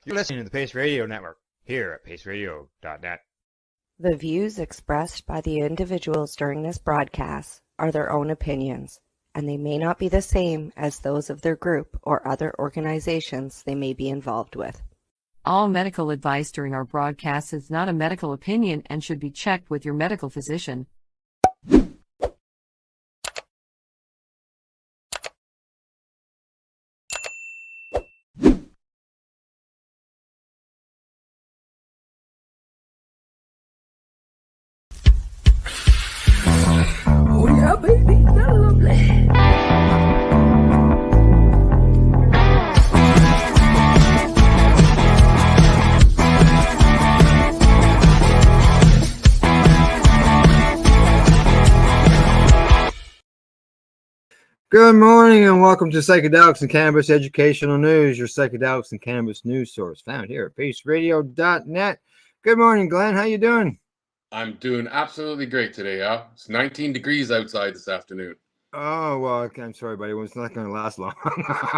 You're listening to the P.A.C.E Radio Network here at PACERadio.net. The views expressed by the individuals during this broadcast are their own opinions, and they may not be the same as those of their group or other organizations they may be involved with. All medical advice during our broadcast is not a medical opinion and should be checked with your medical physician. Oh yeah, baby, that's lovely. Good morning and welcome to Psychedelics and Cannabis Educational News, your psychedelics and cannabis news source found here at PACERadio.net. Good morning, Glenn. How you doing? I'm doing absolutely great today, Al. It's 19 degrees outside this afternoon. Oh, well, I'm sorry, buddy. It's not going to last long.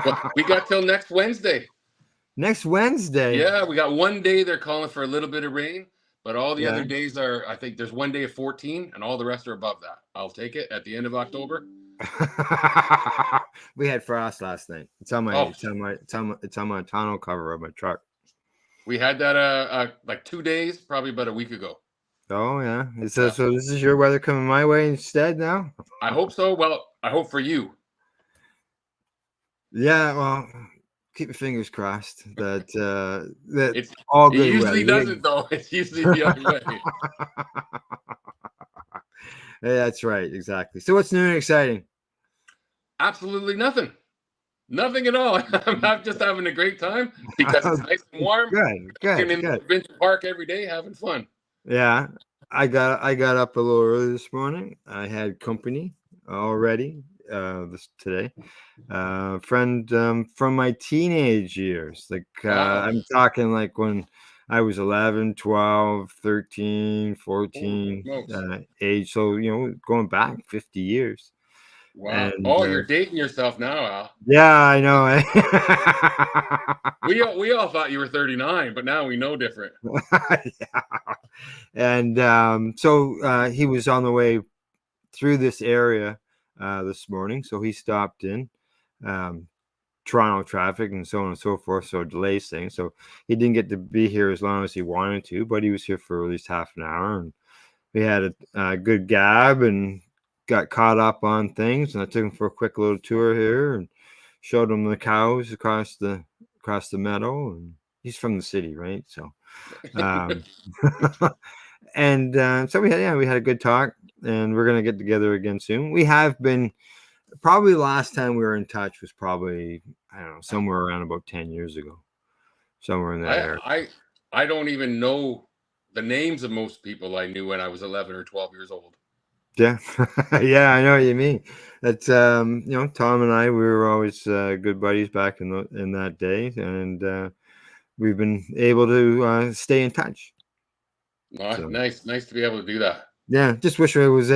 But we got till next Wednesday. Next Wednesday? Yeah, we got one day they're calling for a little bit of rain, but all the other days are, I think there's one day of 14 and all the rest are above that. I'll take it at the end of October. We had frost last night. It's on my tonneau cover of my truck. We had that like 2 days, probably about a week ago. Oh yeah. So this is your weather coming my way instead now? I hope so. Well, I hope for you. Yeah, well, keep your fingers crossed that It's all good. It usually weather. doesn't though. It's usually the other way. Yeah, that's right, exactly. So what's new and exciting? Absolutely nothing. Nothing at all. I'm just having a great time because it's nice and warm. Good. In the Adventure Park every day, having fun. Yeah, I got up a little early this morning. I had company already today. Friend from my teenage years. Like I'm talking like when I was 11, 12, 13, 14 age. So, going back 50 years. Wow. And, You're dating yourself now, Al. Yeah, I know. We all thought you were 39, but now we know different. Yeah. And so he was on the way through this area this morning. So he stopped in. Toronto traffic and so on and so forth, so delays things. So he didn't get to be here as long as he wanted to, but he was here for at least half an hour, and we had a good gab and got caught up on things. And I took him for a quick little tour here and showed him the cows across the meadow. And he's from the city, right? So, and so we had a good talk, and we're gonna get together again soon. We have been. Probably the last time we were in touch was probably, I don't know, somewhere around about 10 years ago. Somewhere in that area. I don't even know the names of most people I knew when I was 11 or 12 years old. Yeah. Yeah, I know what you mean. That's, Tom and I, we were always good buddies back in that day. And we've been able to stay in touch. So. Nice to be able to do that. Yeah, just wish I was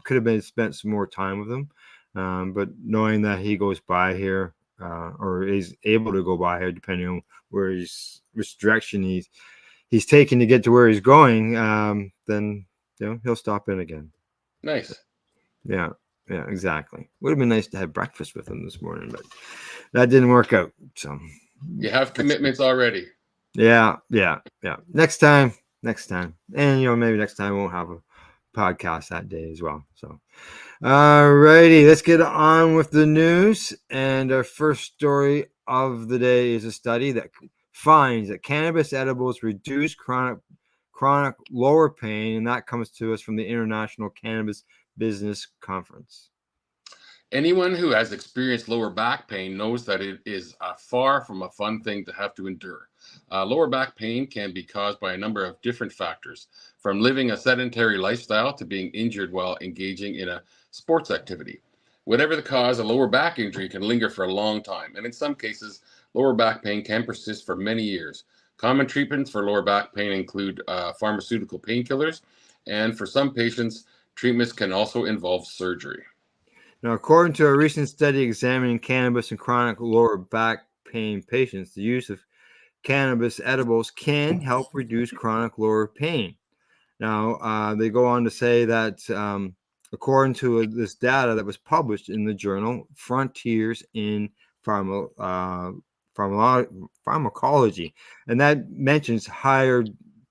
could have been spent some more time with him, but knowing that he goes by here or is able to go by here, depending on which direction he's taking to get to where he's going, then he'll stop in again. Nice. Yeah, exactly. Would have been nice to have breakfast with him this morning, but that didn't work out. So you have commitments already. Yeah. Next time, and maybe next time we'll have a podcast that day as well. So alrighty, let's get on with the news. And our first story of the day is a study that finds that cannabis edibles reduce chronic lower pain, and that comes to us from the International Cannabis Business Conference. Anyone who has experienced lower back pain knows that it is far from a fun thing to have to endure. Lower back pain can be caused by a number of different factors, from living a sedentary lifestyle to being injured while engaging in a sports activity. Whatever the cause, a lower back injury can linger for a long time, and in some cases, lower back pain can persist for many years. Common treatments for lower back pain include pharmaceutical painkillers, and for some patients, treatments can also involve surgery. Now, according to a recent study examining cannabis and chronic lower back pain patients, the use of cannabis edibles can help reduce chronic lower pain. Now, they go on to say that according to this data that was published in the journal Frontiers in Pharmacology, and that mentions higher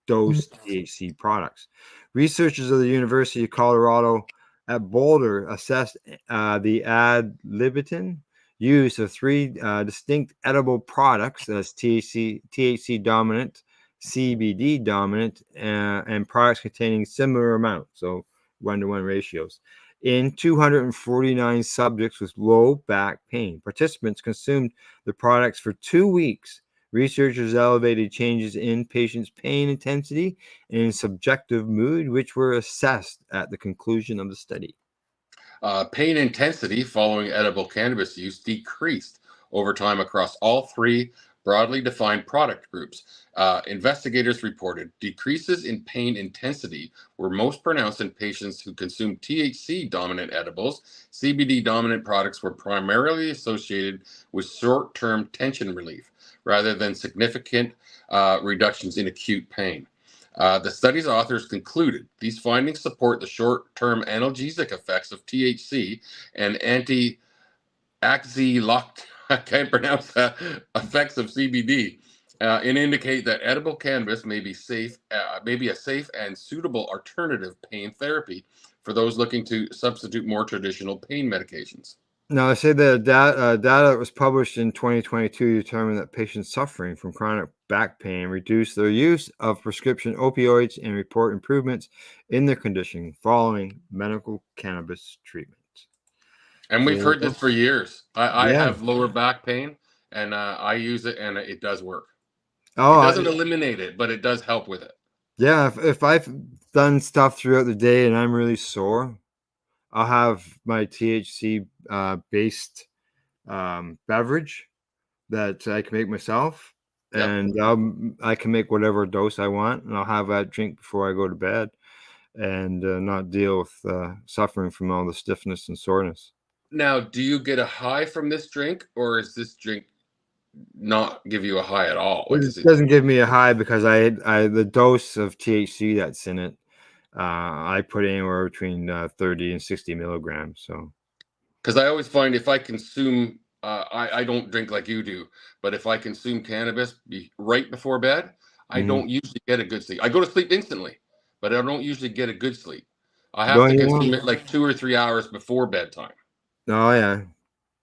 dose THC products. Researchers of the University of Colorado at Boulder assessed the ad libitum use of three distinct edible products as THC dominant, CBD dominant, and products containing similar amounts, so 1-to-1 ratios, in 249 subjects with low back pain. Participants consumed the products for 2 weeks. Researchers elevated changes in patients' pain intensity and subjective mood, which were assessed at the conclusion of the study. Pain intensity following edible cannabis use decreased over time across all three broadly defined product groups. Investigators reported decreases in pain intensity were most pronounced in patients who consumed THC dominant edibles. CBD dominant products were primarily associated with short-term tension relief rather than significant reductions in acute pain. The study's authors concluded these findings support the short-term analgesic effects of THC and I can't pronounce that, effects of CBD, and indicate that edible cannabis may be a safe and suitable alternative pain therapy for those looking to substitute more traditional pain medications. Now, I say the data that was published in 2022 determined that patients suffering from chronic back pain reduce their use of prescription opioids and report improvements in their condition following medical cannabis treatment. And we've heard this for years. I Yeah. have lower back pain, and I use it, and it does work. Oh, It doesn't eliminate it, but it does help with it. yeah. If I've done stuff throughout the day and I'm really sore, I'll have my THC based beverage that I can make myself, Yep. and I can make whatever dose I want, and I'll have that drink before I go to bed, and not deal with suffering from all the stiffness and soreness. Now, do you get a high from this drink, or is this drink not give you a high at all? Like, It doesn't give me a high because I the dose of THC that's in it, I put anywhere between 30 and 60 milligrams. So, because I always find if I consume, I don't drink like you do, but if I consume cannabis right before bed, I don't usually get a good sleep. I go to sleep instantly, but I don't usually get a good sleep. I have to consume it like 2 or 3 hours before bedtime. Oh yeah.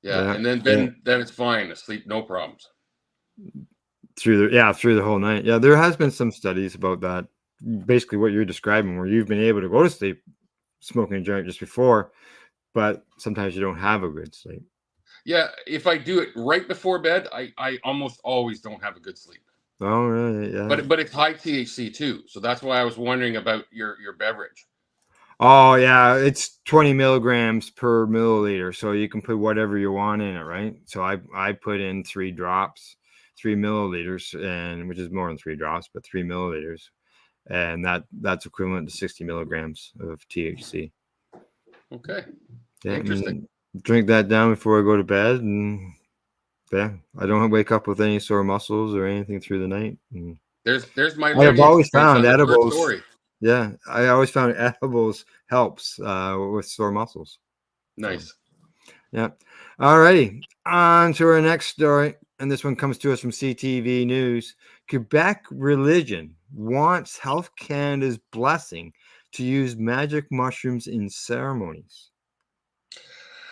Yeah, and then it's fine. I sleep, no problems. Through the whole night. Yeah, there has been some studies about that. Basically, what you're describing, where you've been able to go to sleep smoking a joint just before, but sometimes you don't have a good sleep. Yeah, if I do it right before bed, I almost always don't have a good sleep. Oh, really? Yeah. But it's high THC too, so that's why I was wondering about your beverage. Oh, yeah, it's 20 milligrams per milliliter, so you can put whatever you want in it, right? So I put in 3 drops, 3 milliliters, and which is more than 3 drops, but 3 milliliters, and that's equivalent to 60 milligrams of THC. Okay, Yeah, interesting. Drink that down before I go to bed, and yeah, I don't wake up with any sore muscles or anything through the night. And there's my. I've always found edibles. Story. Yeah, I always found edibles helps with sore muscles. Nice. So, yeah. All righty. On to our next story. And this one comes to us from CTV News. Quebec religion wants Health Canada's blessing to use magic mushrooms in ceremonies.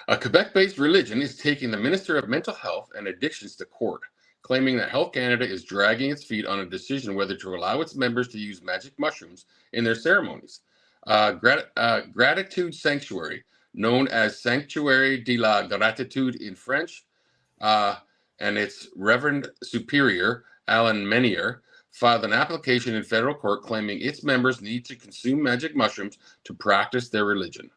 A Quebec-based religion is taking the Minister of Mental Health and Addictions to court, claiming that Health Canada is dragging its feet on a decision whether to allow its members to use magic mushrooms in their ceremonies. Gratitude Sanctuary, known as Sanctuary de la Gratitude in French, and its Reverend Superior, Alan Menier, filed an application in federal court claiming its members need to consume magic mushrooms to practice their religion.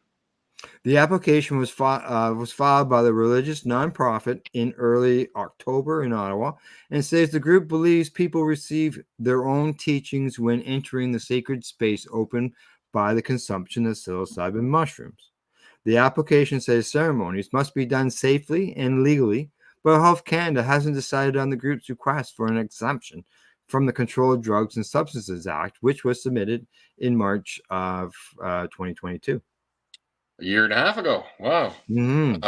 The application was filed by the religious nonprofit in early October in Ottawa and says the group believes people receive their own teachings when entering the sacred space opened by the consumption of psilocybin mushrooms. The application says ceremonies must be done safely and legally but Health Canada hasn't decided on the group's request for an exemption from the Controlled Drugs and Substances Act, which was submitted in March of 2022. A year and a half ago. Wow. Mm-hmm.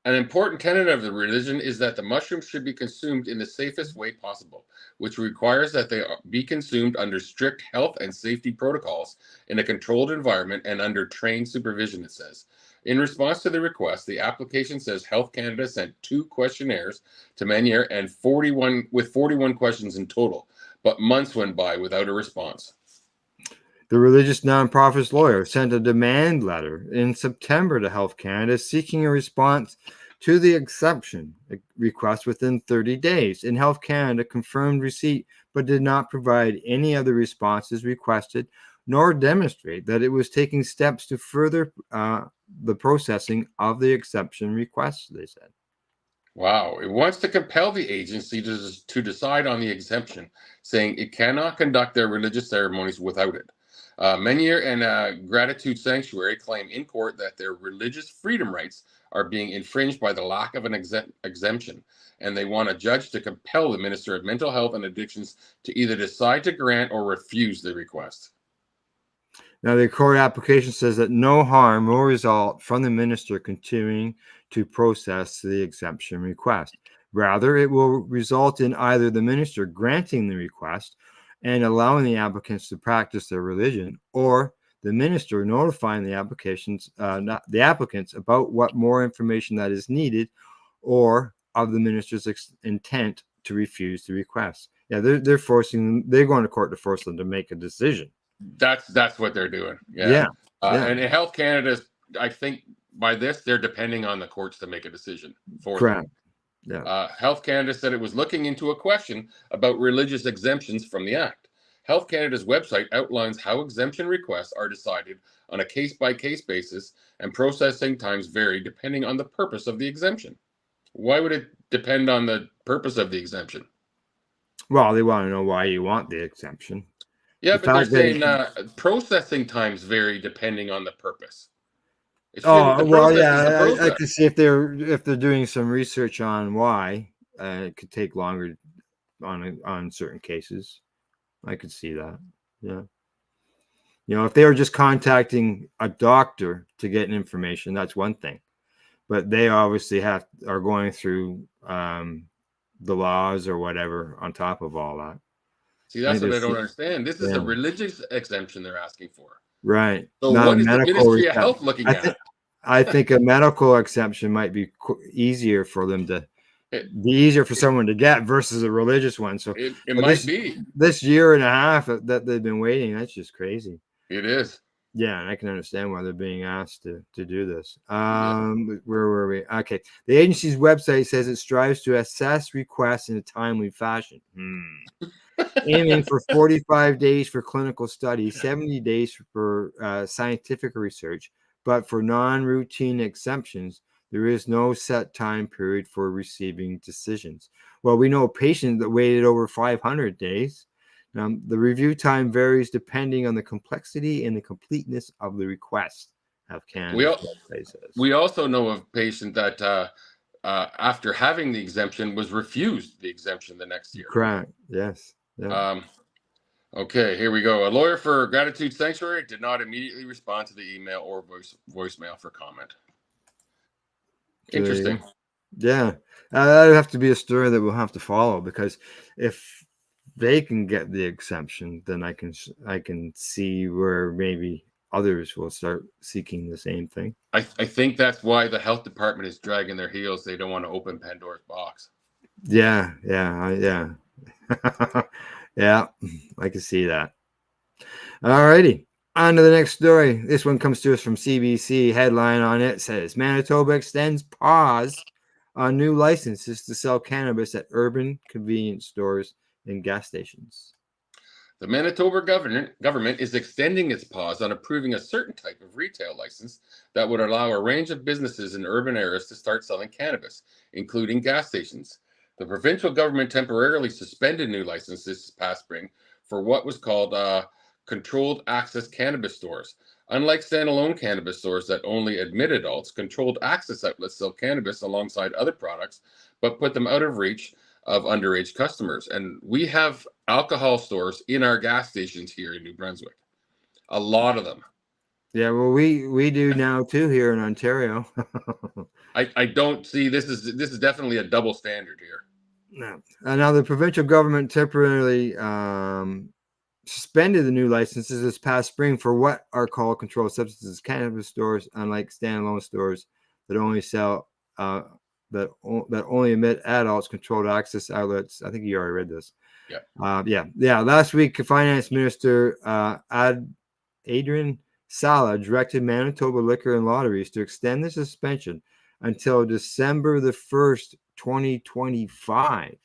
An important tenet of the religion is that the mushrooms should be consumed in the safest way possible, which requires that they be consumed under strict health and safety protocols in a controlled environment and under trained supervision, it says. In response to the request, the application says Health Canada sent 2 questionnaires to Meniere and 41 questions in total, but months went by without a response. The religious nonprofit's lawyer sent a demand letter in September to Health Canada seeking a response to the exception request within 30 days. And Health Canada confirmed receipt but did not provide any other responses requested nor demonstrate that it was taking steps to further the processing of the exception request, they said. Wow. It wants to compel the agency to decide on the exemption, saying it cannot conduct their religious ceremonies without it. Meniere and Gratitude Sanctuary claim in court that their religious freedom rights are being infringed by the lack of an exemption, and they want a judge to compel the Minister of Mental Health and Addictions to either decide to grant or refuse the request. Now, the court application says that no harm will result from the minister continuing to process the exemption request. Rather, it will result in either the minister granting the request and allowing the applicants to practice their religion, or the minister notifying the applicants about what more information that is needed, or of the minister's intent to refuse the request. Yeah, they're going to court to force them to make a decision. That's what they're doing. Yeah. And in Health Canada, I think by this they're depending on the courts to make a decision for them. Yeah. Health Canada said it was looking into a question about religious exemptions from the Act. Health Canada's website outlines how exemption requests are decided on a case-by-case basis, and processing times vary depending on the purpose of the exemption. Why would it depend on the purpose of the exemption? Well, they want to know why you want the exemption. Yeah, but they're saying processing times vary depending on the purpose. I could see if they're doing some research on why it could take longer on certain cases. I could see that. Yeah. If they were just contacting a doctor to get information, that's one thing. But they obviously are going through the laws or whatever on top of all that. See, that's what I don't understand. This is a religious exemption they're asking for. Right. So what is the Ministry of Health looking at? I think a medical exemption might be easier for them to be easier for someone to get versus a religious one. So it might be this year and a half that they've been waiting. That's just crazy. It is. Yeah, and I can understand why they're being asked to do this. Where were we? Okay. The agency's website says it strives to assess requests in a timely fashion. Aiming for 45 days for clinical study, 70 days for scientific research, but for non-routine exemptions, there is no set time period for receiving decisions. Well, we know a patient that waited over 500 days. The review time varies depending on the complexity and the completeness of the request. We also know of a patient that after having the exemption was refused the exemption the next year. Correct. Yes. Yeah. Okay, here we go. A lawyer for Gratitude Sanctuary did not immediately respond to the email or voicemail for comment. Interesting. Yeah. That would have to be a story that we'll have to follow, because if they can get the exemption, then I can see where maybe others will start seeking the same thing. I think that's why the health department is dragging their heels. They don't want to open Pandora's box. Yeah. Yeah, I can see that. All righty. On to the next story. This one comes to us from CBC. Headline on it says, Manitoba extends pause on new licenses to sell cannabis at urban convenience stores and gas stations. The Manitoba government is extending its pause on approving a certain type of retail license that would allow a range of businesses in urban areas to start selling cannabis, including gas stations. The provincial government temporarily suspended new licenses this past spring for what was called controlled access cannabis stores. Unlike standalone cannabis stores that only admit adults, controlled access outlets sell cannabis alongside other products but put them out of reach of underage customers. And we have alcohol stores in our gas stations here in New Brunswick. A lot of them. Yeah, well, we do now too here in Ontario. I don't see this is definitely a double standard here. No. Now the provincial government temporarily suspended the new licenses this past spring for what are called controlled substances cannabis stores, unlike standalone stores that only sell that only admit adults. Controlled access outlets. I think you already read this. Yeah. Last week, Finance Minister Adrian Sala directed Manitoba Liquor and Lotteries to extend the suspension until December the 1st, 2025.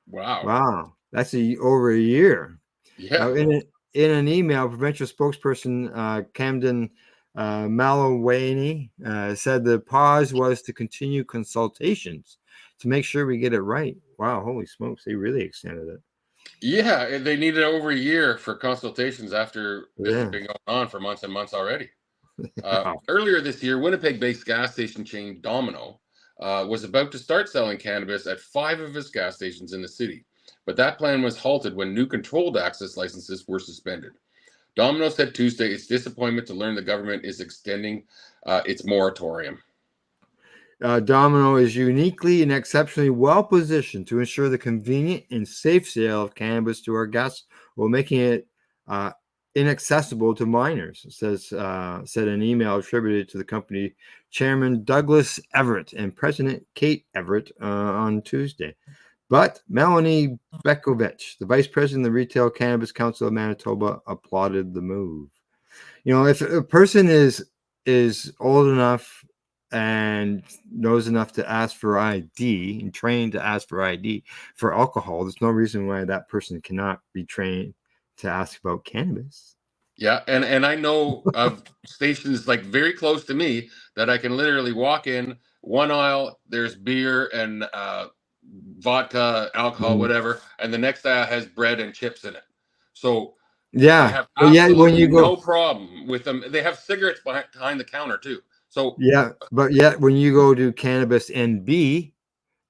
Wow, that's over a year. Yeah. In an email, provincial spokesperson Camden Malawani said the pause was to continue consultations to make sure we get it right. Wow, holy smokes, they really extended it. Yeah, they needed over a year for consultations after this has been going on for months and months already. Earlier this year, Winnipeg-based gas station chain Domino was about to start selling cannabis at 5 of its gas stations in the city, but that plan was halted when new controlled access licenses were suspended. Domino said Tuesday its disappointment to learn the government is extending its moratorium. Domino is uniquely and exceptionally well positioned to ensure the convenient and safe sale of cannabis to our guests while making it inaccessible to minors, said an email attributed to the company chairman Douglas Everett and President Kate Everett on Tuesday. But Melanie Bekovich, the vice president of the Retail Cannabis Council of Manitoba, applauded the move. You know, if a person is old enough and knows enough to ask for ID and trained to ask for ID for alcohol, there's no reason why that person cannot be trained to ask about cannabis. Yeah, and I know of stations like very close to me that I can literally walk in one aisle, there's beer and vodka, alcohol, whatever, and the next aisle has bread and chips in it. So yeah, I have absolutely when you go, no problem with them. They have cigarettes behind the counter too. So yeah, but yet when you go to Cannabis NB,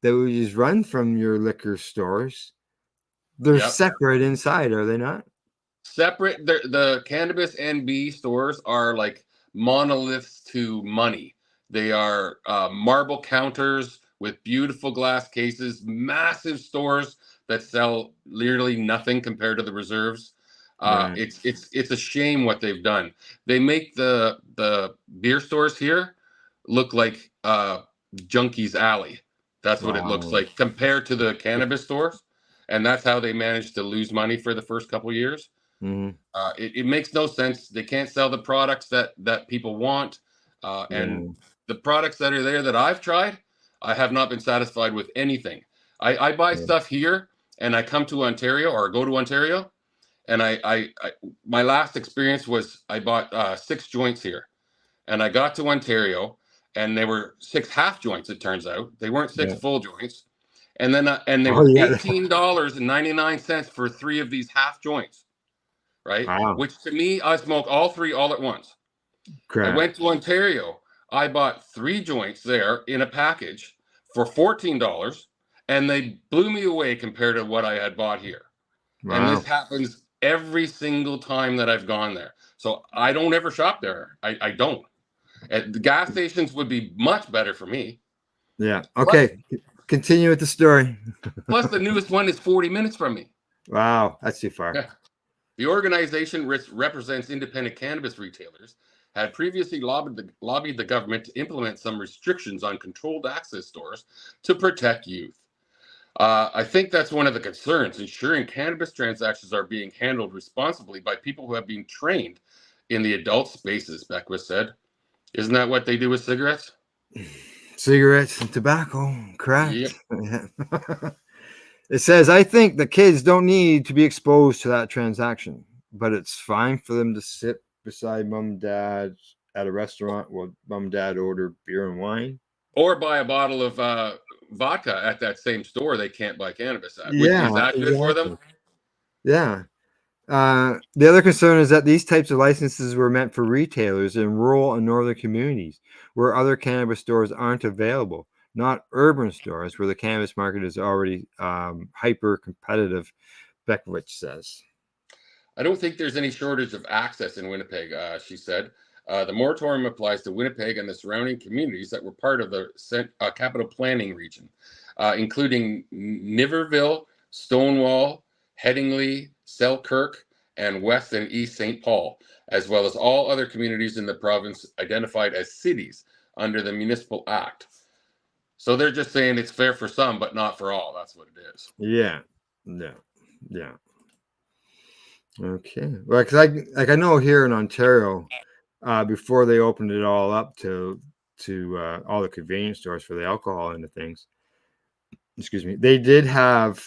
that would just run from your liquor stores, they're separate inside, are they not? Separate. The Cannabis NB stores are like monoliths to money. They are marble counters with beautiful glass cases, massive stores that sell literally nothing compared to the reserves. It's a shame what they've done. They make the beer stores here look like Junkie's Alley. That's what it looks like compared to the cannabis stores, and that's how they managed to lose money for the first couple of years. Mm-hmm. It makes no sense. They can't sell the products that people want, and the products that are there that I've tried, I have not been satisfied with anything. I buy stuff here, and I come to Ontario or go to Ontario, and I my last experience was I bought 6 joints here, and I got to Ontario, and they were 6 half joints. It turns out they weren't 6 full joints, and then and they were $18.99 for 3 of these half joints. Right? Wow. Which to me, I smoke all 3 all at once. Correct. I went to Ontario. I bought 3 joints there in a package for $14, and they blew me away compared to what I had bought here. Wow. And this happens every single time that I've gone there. So I don't ever shop there. I don't. The gas stations would be much better for me. Yeah. Okay. Plus, continue with the story. Plus, the newest one is 40 minutes from me. Wow. That's too far. Yeah. The organization, which represents independent cannabis retailers, had previously lobbied the government to implement some restrictions on controlled access stores to protect youth. I think that's one of the concerns, ensuring cannabis transactions are being handled responsibly by people who have been trained in the adult spaces, Beckwith said. Isn't that what they do with cigarettes? Cigarettes and tobacco, correct. Yep. It says, I think the kids don't need to be exposed to that transaction, but it's fine for them to sit beside mom and dad at a restaurant while mom and dad order beer and wine. Or buy a bottle of vodka at that same store they can't buy cannabis at. Yeah, Is that good for them? Yeah. The other concern is that these types of licenses were meant for retailers in rural and northern communities where other cannabis stores aren't available, not urban stores where the cannabis market is already hyper competitive, Beckwich says. I don't think there's any shortage of access in Winnipeg, she said. The moratorium applies to Winnipeg and the surrounding communities that were part of the capital planning region, including Niverville, Stonewall, Headingley, Selkirk, and West and East St. Paul, as well as all other communities in the province identified as cities under the Municipal Act. So they're just saying it's fair for some, but not for all. That's what it is. Yeah. Okay. Well, because I know here in Ontario, before they opened it all up to all the convenience stores for the alcohol into things, excuse me, they did have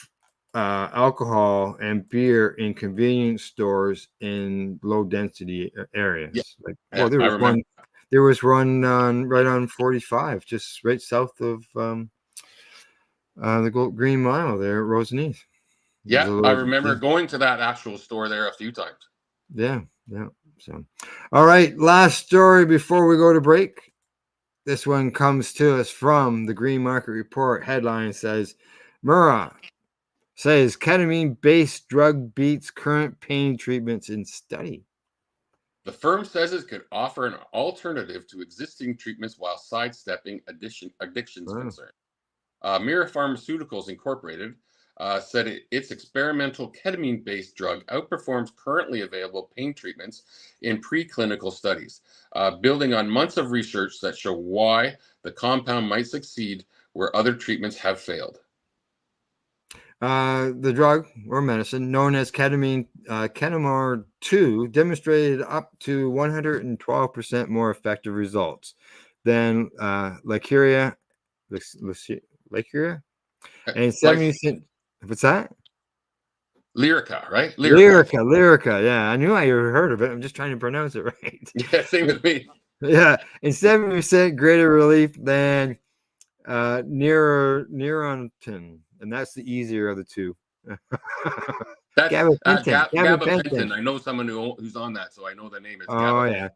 alcohol and beer in convenience stores in low density areas. Yeah. Like, well, there was one right on 45, just right south of the Green Mile there at Roseneath. Yeah, I remember going to that actual store there a few times. Yeah. So, all right, last story before we go to break. This one comes to us from the Green Market Report. Headline says, Murrah says ketamine-based drug beats current pain treatments in study. The firm says it could offer an alternative to existing treatments while sidestepping addictions concern. Mira Pharmaceuticals Incorporated said its experimental ketamine-based drug outperforms currently available pain treatments in preclinical studies, building on months of research that show why the compound might succeed where other treatments have failed. The drug or medicine known as ketamine, ketamine 2, demonstrated up to 112% more effective results than Lycuria, and 70%. What's that? Lyrica, right? Lyrica. Yeah, I knew I heard of it. I'm just trying to pronounce it right. Yeah, same with me. Yeah, and 70% greater relief than Neurontin, and that's the easier of the two. That's gabapentin. Gabapentin. I know someone who's on that, so I know the name is. Oh yeah,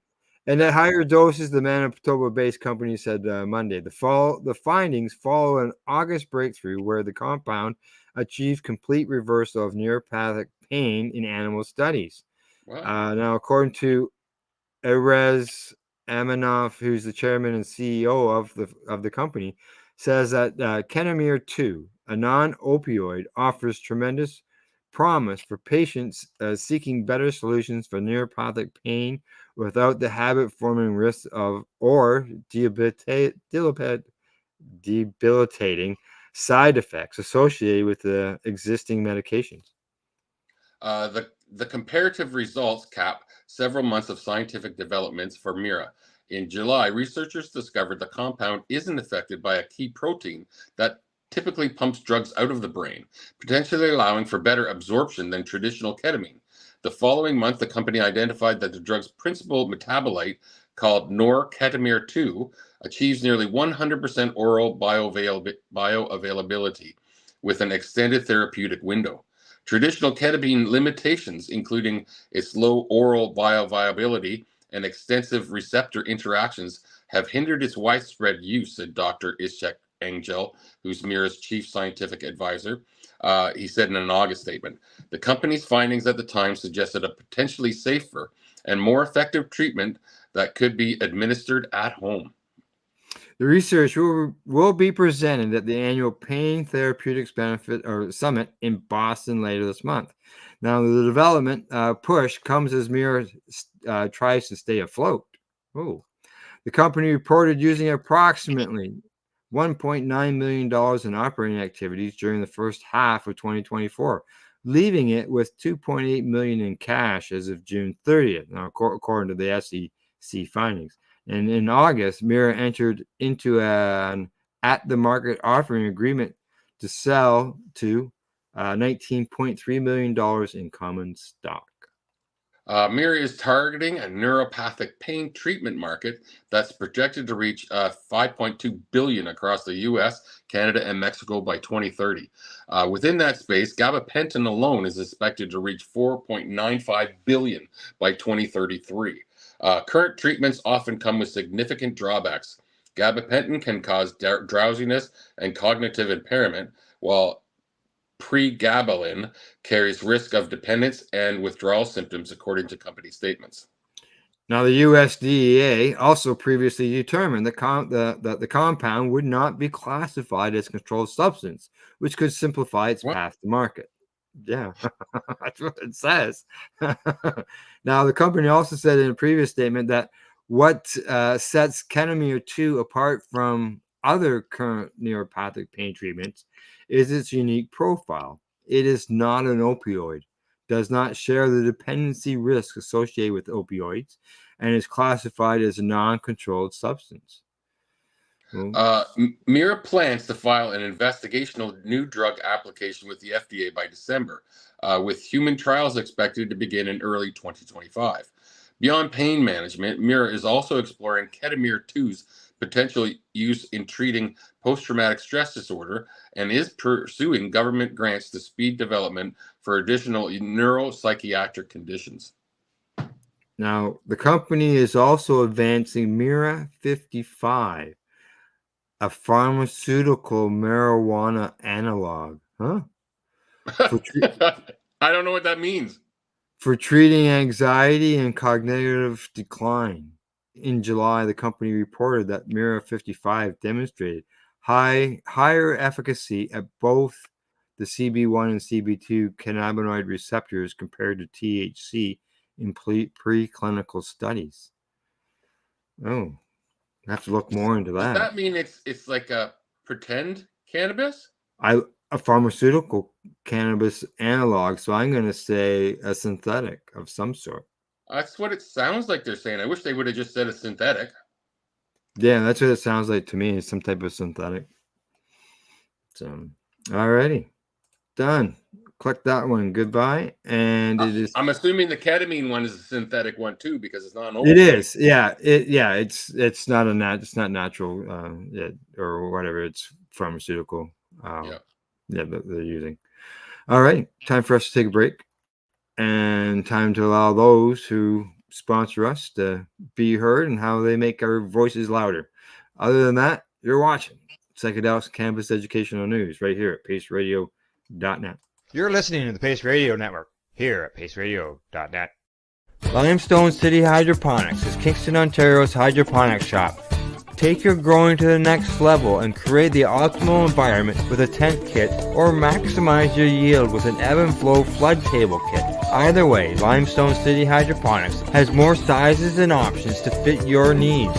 and at higher doses, the Manitoba-based company said Monday. The findings follow an August breakthrough where the compound achieved complete reversal of neuropathic pain in animal studies. Wow. Now, according to Erez Aminoff, who's the chairman and CEO of the company, says that ketamine 2, a non-opioid, offers tremendous promise for patients seeking better solutions for neuropathic pain without the habit-forming risks of or debilitating side effects associated with the existing medications. The comparative results cap several months of scientific developments for Mira. In July, researchers discovered the compound isn't affected by a key protein that typically pumps drugs out of the brain, potentially allowing for better absorption than traditional ketamine. The following month, the company identified that the drug's principal metabolite, called norketamine 2, achieves nearly 100% oral bioavailability with an extended therapeutic window. Traditional ketamine limitations, including its low oral bioavailability and extensive receptor interactions, have hindered its widespread use, said Dr. Ishak Angel, who's Mira's chief scientific advisor. He said in an August statement, the company's findings at the time suggested a potentially safer and more effective treatment that could be administered at home. The research will be presented at the annual Pain Therapeutics Summit in Boston later this month. Now, the development push comes as Mira tries to stay afloat. Oh, the company reported using approximately $1.9 million in operating activities during the first half of 2024, leaving it with $2.8 million in cash as of June 30th, now, according to the SEC findings. And in August, Mira entered into an at-the-market offering agreement to sell to $19.3 million in common stock. Mira is targeting a neuropathic pain treatment market that's projected to reach $5.2 billion across the U.S., Canada, and Mexico by 2030. Within that space, gabapentin alone is expected to reach $4.95 billion by 2033. Current treatments often come with significant drawbacks, Gabapentin can cause drowsiness and cognitive impairment, while pregabalin carries risk of dependence and withdrawal symptoms, according to company statements. Now, the USDA also previously determined that the compound would not be classified as a controlled substance, which could simplify its path to market. Yeah, that's what it says. Now, the company also said in a previous statement that what sets ketamine 2 apart from other current neuropathic pain treatments is its unique profile. It is not an opioid, does not share the dependency risk associated with opioids, and is classified as a non-controlled substance. Mira plans to file an investigational new drug application with the FDA by December, with human trials expected to begin in early 2025. Beyond pain management, Mira is also exploring ketamine 2's potential use in treating post-traumatic stress disorder and is pursuing government grants to speed development for additional neuropsychiatric conditions. Now, the company is also advancing Mira 55, a pharmaceutical marijuana analog. Huh? I don't know what that means. For treating anxiety and cognitive decline. In July, the company reported that Mira 55 demonstrated higher efficacy at both the CB1 and CB2 cannabinoid receptors compared to THC in preclinical studies. Oh, I have to look more into that. Does that mean it's like a pretend cannabis? A pharmaceutical cannabis analog, so I'm going to say a synthetic of some sort. That's what it sounds like they're saying. I wish they would have just said a synthetic. Yeah, that's what it sounds like to me. Some type of synthetic. So, alrighty, done. Click that one. Goodbye. And it is. I'm assuming the ketamine one is a synthetic one too, because it's not an opioid. It is. Yeah. It's not it's not natural. Or whatever. It's pharmaceutical. Yeah, that they're using. All right, time for us to take a break, and time to allow those who sponsor us to be heard and how they make our voices louder. Other than that, you're watching Psychedelics Cannabis Educational News right here at PACEradio.net. You're listening to the P.A.C.E Radio Network here at PACEradio.net. Limestone City Hydroponics is Kingston, Ontario's hydroponics shop. Take your growing to the next level and create the optimal environment with a tent kit, or maximize your yield with an ebb and flow flood table kit. Either way, Limestone City Hydroponics has more sizes and options to fit your needs.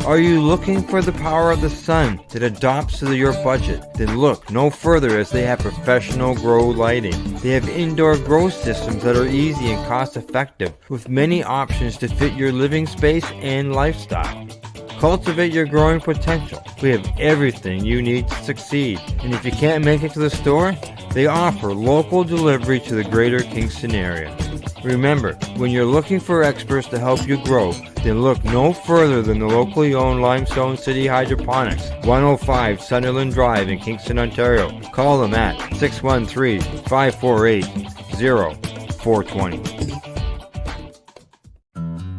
Are you looking for the power of the sun that adapts to your budget? Then look no further, as they have professional grow lighting. They have indoor grow systems that are easy and cost effective, with many options to fit your living space and lifestyle. Cultivate your growing potential. We have everything you need to succeed. And if you can't make it to the store, they offer local delivery to the greater Kingston area. Remember, when you're looking for experts to help you grow, then look no further than the locally owned Limestone City Hydroponics, 105 Sunderland Drive in Kingston, Ontario. Call them at 613-548-0420.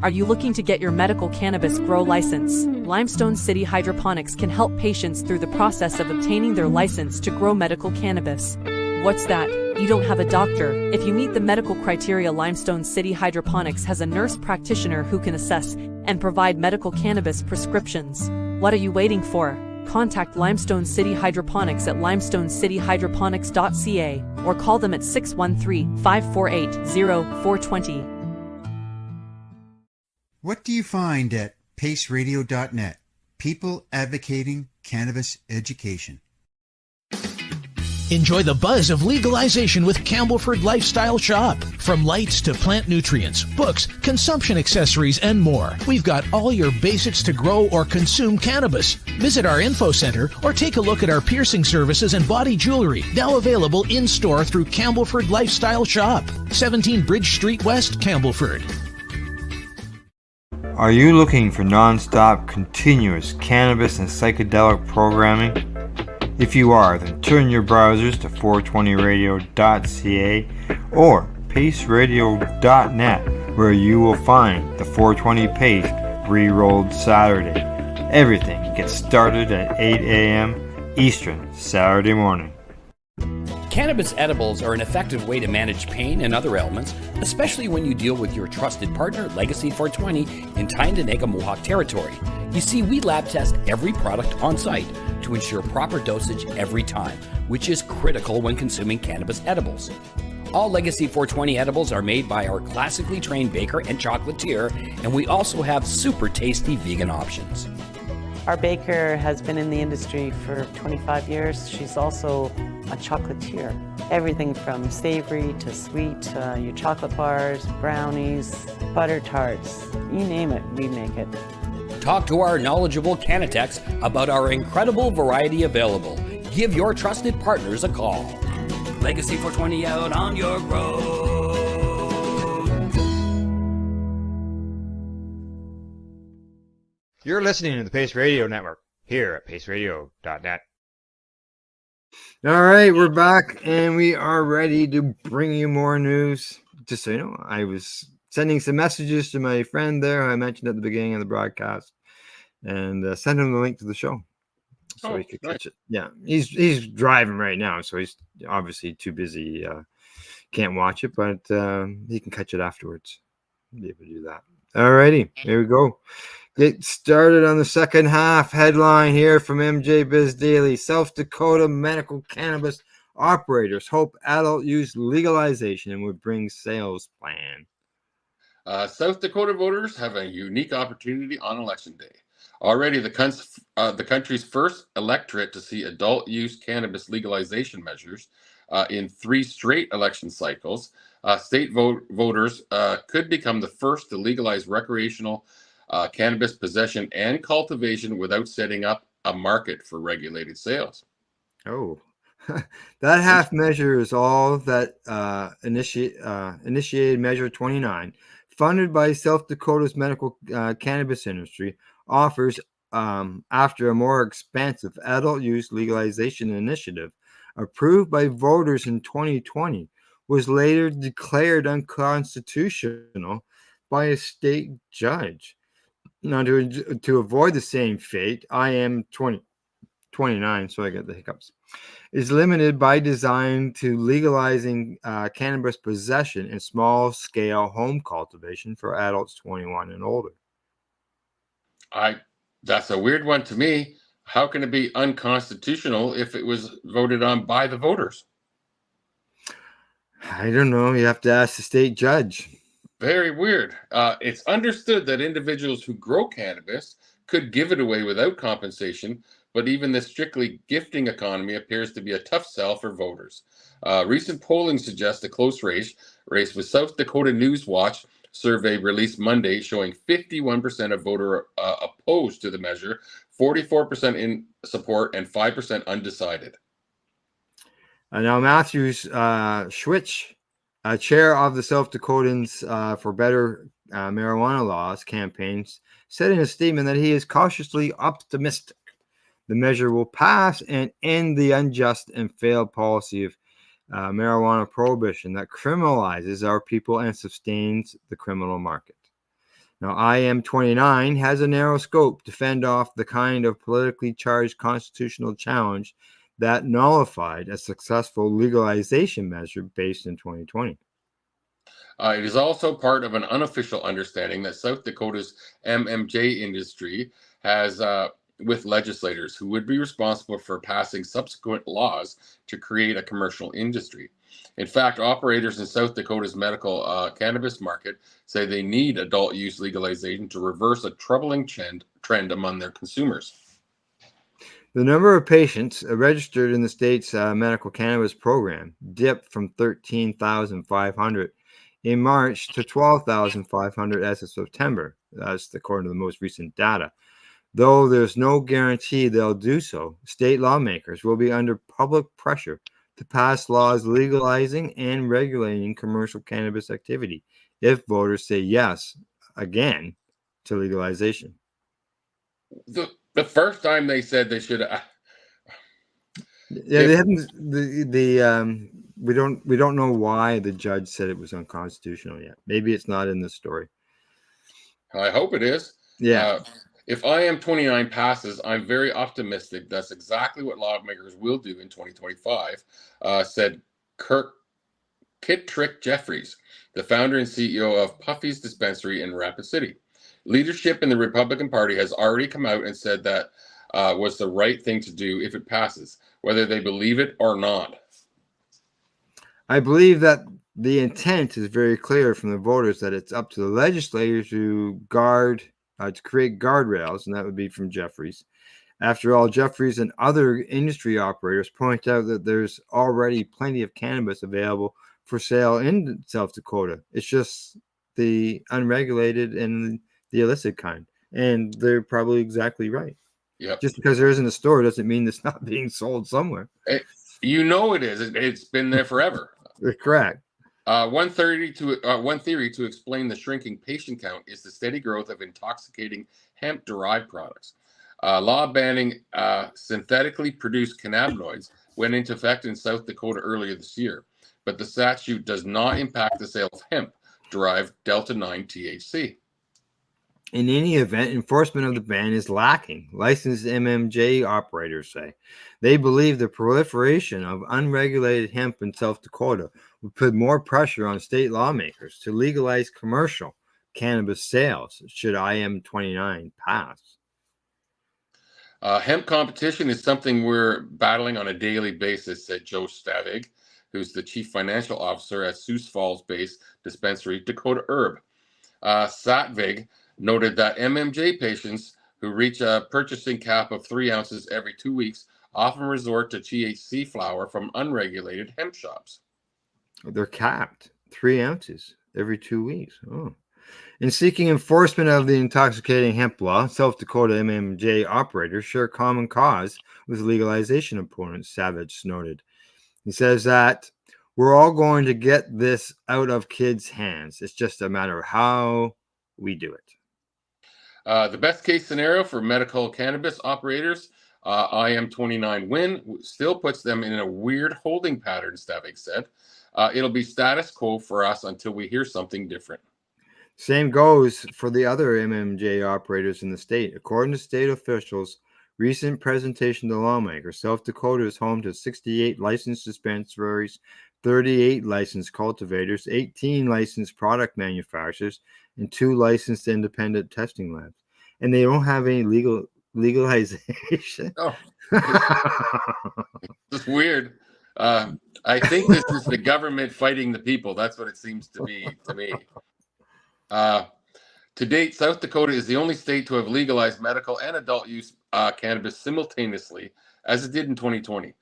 Are you looking to get your medical cannabis grow license? Limestone City Hydroponics can help patients through the process of obtaining their license to grow medical cannabis. What's that? You don't have a doctor? If you meet the medical criteria, Limestone City Hydroponics has a nurse practitioner who can assess and provide medical cannabis prescriptions. What are you waiting for? Contact Limestone City Hydroponics at limestonecityhydroponics.ca or call them at 613-548-0420. What do you find at PACEradio.net? People advocating cannabis education. Enjoy the buzz of legalization with Campbellford Lifestyle Shop. From lights to plant nutrients, books, consumption accessories, and more, we've got all your basics to grow or consume cannabis. Visit our info center or take a look at our piercing services and body jewelry, now available in-store through Campbellford Lifestyle Shop, 17 Bridge Street West, Campbellford. Are you looking for non-stop, continuous cannabis and psychedelic programming? If you are, then turn your browsers to 420radio.ca or PACEradio.net, where you will find the 420 Pace re-rolled Saturday. Everything gets started at 8 a.m. Eastern Saturday morning. Cannabis edibles are an effective way to manage pain and other ailments, especially when you deal with your trusted partner, Legacy 420, in Tyendinaga Mohawk territory. You see, we lab test every product on site to ensure proper dosage every time, which is critical when consuming cannabis edibles. All Legacy 420 edibles are made by our classically trained baker and chocolatier, and we also have super tasty vegan options. Our baker has been in the industry for 25 years. She's also a chocolatier. Everything from savory to sweet, your chocolate bars, brownies, butter tarts, you name it, we make it. Talk to our knowledgeable Cannatex about our incredible variety available. Give your trusted partners a call. Legacy 420 out on your road. You're listening to the P.A.C.E Radio Network here at paceradio.net. All right, we're back and we are ready to bring you more news. Just so you know, I was sending some messages to my friend there I mentioned at the beginning of the broadcast and send him the link to the show so he could catch it. Yeah, he's driving right now, so he's obviously too busy, can't watch it, but he can catch it afterwards. Be able to do that. All righty, here we go. Get started on the second half. Headline here from MJ Biz Daily. South Dakota medical cannabis operators hope adult use legalization would bring sales plan. South Dakota voters have a unique opportunity on Election Day. Already the country's first electorate to see adult use cannabis legalization measures in 3 straight election cycles. State voters could become the first to legalize recreational cannabis possession and cultivation without setting up a market for regulated sales. Oh, that half measure is all that initiated Measure 29, funded by South Dakota's medical cannabis industry, offers after a more expansive adult use legalization initiative approved by voters in 2020 was later declared unconstitutional by a state judge. Now, to avoid the same fate, IM 29, so I get the hiccups, is limited by design to legalizing cannabis possession in small-scale home cultivation for adults 21 and older. That's a weird one to me. How can it be unconstitutional if it was voted on by the voters? I don't know. You have to ask the state judge. Very weird. It's understood that individuals who grow cannabis could give it away without compensation, but even the strictly gifting economy appears to be a tough sell for voters. Recent polling suggests a close race with South Dakota News Watch survey released Monday showing 51% of voters opposed to the measure, 44% in support, and 5% undecided. Now, Matthew Schwitz, chair of the South Dakotans for Better Marijuana Laws campaigns, said in a statement that he is cautiously optimistic the measure will pass and end the unjust and failed policy of marijuana prohibition that criminalizes our people and sustains the criminal market. Now, IM 29 has a narrow scope to fend off the kind of politically charged constitutional challenge that nullified a successful legalization measure based in 2020. It is also part of an unofficial understanding that South Dakota's MMJ industry has with legislators who would be responsible for passing subsequent laws to create a commercial industry. In fact, operators in South Dakota's medical cannabis market say they need adult use legalization to reverse a troubling trend among their consumers. The number of patients registered in the state's medical cannabis program dipped from 13,500 in March to 12,500 as of September. That's according to the most recent data. Though there's no guarantee they'll do so, state lawmakers will be under public pressure to pass laws legalizing and regulating commercial cannabis activity if voters say yes again to legalization. The first time they said they should. They haven't. We don't know why the judge said it was unconstitutional yet. Maybe it's not in this story. I hope it is. Yeah. If IM29 passes, I'm very optimistic that's exactly what lawmakers will do in 2025, said Kittrick Jeffries, the founder and CEO of Puffy's Dispensary in Rapid City. Leadership in the Republican Party has already come out and said that was the right thing to do if it passes, whether they believe it or not. I believe that the intent is very clear from the voters that it's up to the legislators to create guardrails, and that would be from Jeffries. After all, Jeffries and other industry operators point out that there's already plenty of cannabis available for sale in South Dakota. It's just the unregulated and the illicit kind. And they're probably exactly right. Yep. Just because there isn't a store doesn't mean it's not being sold somewhere. It is. It's been there forever. Correct. One theory to explain the shrinking patient count is the steady growth of intoxicating hemp-derived products. Law banning synthetically produced cannabinoids went into effect in South Dakota earlier this year, but the statute does not impact the sale of hemp-derived Delta-9 THC. In any event, enforcement of the ban is lacking, licensed MMJ operators say. They believe the proliferation of unregulated hemp in South Dakota would put more pressure on state lawmakers to legalize commercial cannabis sales should IM29 pass. Hemp competition is something we're battling on a daily basis, said Joe Stavig, who's the chief financial officer at Sioux Falls-based dispensary Dakota Herb. Satvig noted that MMJ patients who reach a purchasing cap of 3 ounces every 2 weeks often resort to THC flower from unregulated hemp shops. They're capped 3 ounces every 2 weeks. Oh. In seeking enforcement of the intoxicating hemp law, South Dakota MMJ operators share common cause with legalization opponents, Savage noted. He says that we're all going to get this out of kids' hands. It's just a matter of how we do it. The best case scenario for medical cannabis operators, IM29 win, still puts them in a weird holding pattern, Stavik said. It'll be status quo for us until we hear something different. Same goes for the other MMJ operators in the state. According to state officials' recent presentation to lawmakers, South Dakota is home to 68 licensed dispensaries, 38 licensed cultivators, 18 licensed product manufacturers, and 2 licensed independent testing labs. And they don't have any legalization. Oh, it's weird. I think this is the government fighting the people. That's what it seems to be to me. To date, South Dakota is the only state to have legalized medical and adult use cannabis simultaneously, as it did in 2020.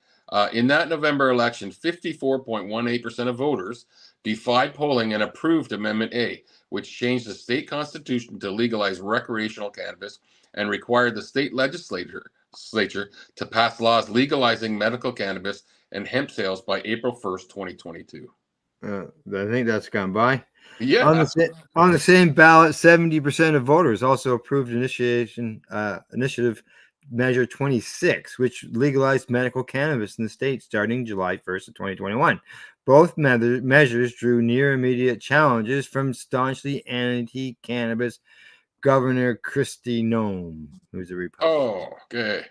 In that November election, 54.18% of voters defied polling and approved Amendment A, which changed the state constitution to legalize recreational cannabis and required the state legislature to pass laws legalizing medical cannabis and hemp sales by April 1st, 2022. I think that's gone by. Yeah. On the same ballot, 70% of voters also approved initiative Measure 26, which legalized medical cannabis in the state starting July 1st of 2021. Both measures drew near immediate challenges from staunchly anti-cannabis Governor Kristi Noem, who's a Republican. Oh, okay.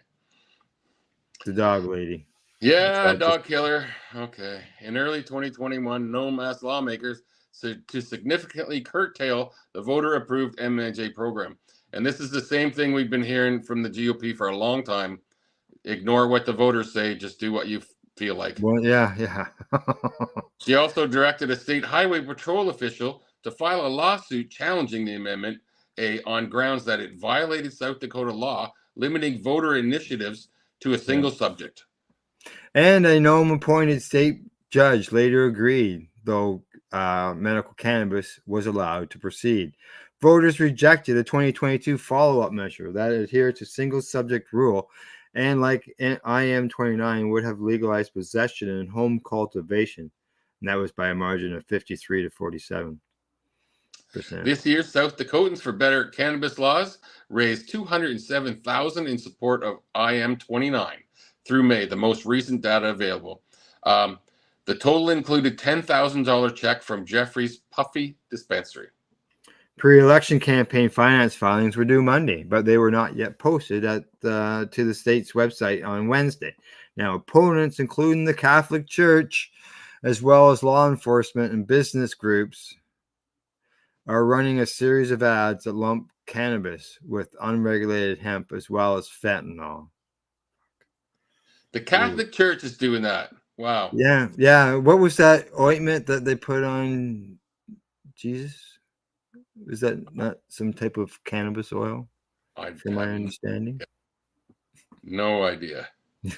The dog lady. Yeah, dog killer. Okay. In early 2021, Noem asked lawmakers to significantly curtail the voter-approved MMJ program. And this is the same thing we've been hearing from the GOP for a long time. Ignore what the voters say. Just do what you feel like. Well, yeah. She also directed a state highway patrol official to file a lawsuit challenging the Amendment A on grounds that it violated South Dakota law limiting voter initiatives to a single subject. And a Nome-appointed state judge later agreed, though medical cannabis was allowed to proceed. Voters rejected a 2022 follow-up measure that adhered to single-subject rule and, like IM29, would have legalized possession and home cultivation. And that was by a margin of 53 to 47%. This year, South Dakotans for Better Cannabis Laws raised $207,000 in support of IM29 through May, the most recent data available. The total included $10,000 check from Jeffrey's Puffy Dispensary. Pre-election campaign finance filings were due Monday, but they were not yet posted to the state's website on Wednesday. Now, opponents, including the Catholic Church, as well as law enforcement and business groups, are running a series of ads that lump cannabis with unregulated hemp as well as fentanyl. The Catholic Church is doing that. Wow. Yeah. What was that ointment that they put on Jesus? Is that not some type of cannabis oil? From my understanding. No idea.